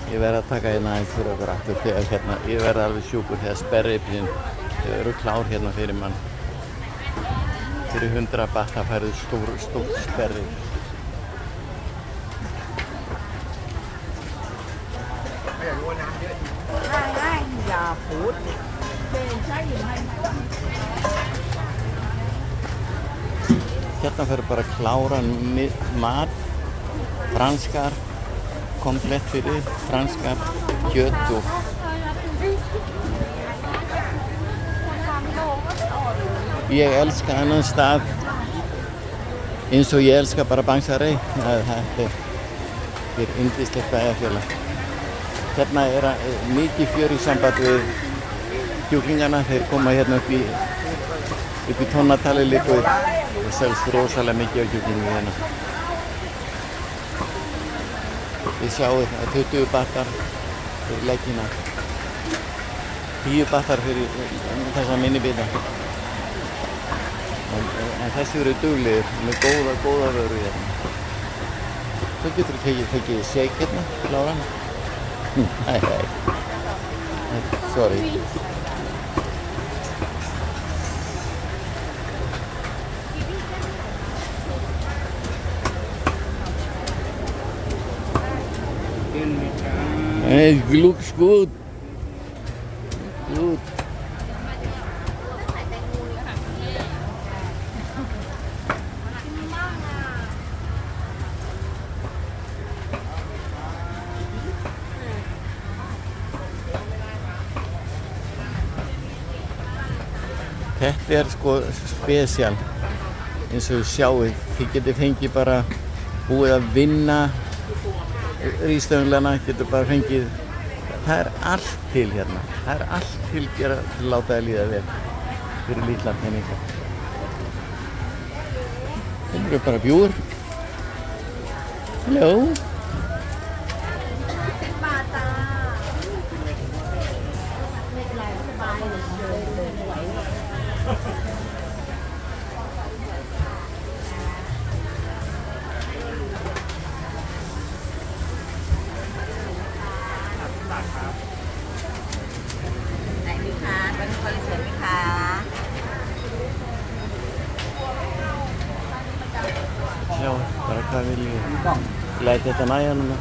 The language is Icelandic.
Ég verð að taka hérna aðeins fyrir okkur aftur þegar hérna, ég verð alveg sjúkur þegar sperripiðin eru klár hérna fyrir mann. Fyrir 100 baht það færðu stórt sperri. Hérna færðu bara kláran mat, franskar, komplett fyrir franskar, kjöt og ég elska annan stað eins og ég elska bara Bangsarey. Þetta er yndislegt bæjarfélag. Hérna er mikið fjör í samband við kjúklingana. Þeir koma hérna upp í tonnatali líka og það selst rosalega mikið á kjúklingu hérna. Þið sjáu 20 bahtar fyrir leggina, 10 bahtar fyrir þessa minnibita. En þessi eru duglegir með góða vöru hérna. Þú getur tekið shake hérna, kláran. Hei. Sorry. It looks good. Good. Þetta er sko spesial eins og þið sjáu. Þið getið fengið bara búið að vinna ríðstönglarna, getur bara fengið. Það er allt til hérna. Það er allt til að láta það líða vel fyrir lítla peninga. Þetta eru bara bjúgur. Hello. Já, bara hvað vil ég? Læti þetta næja núna?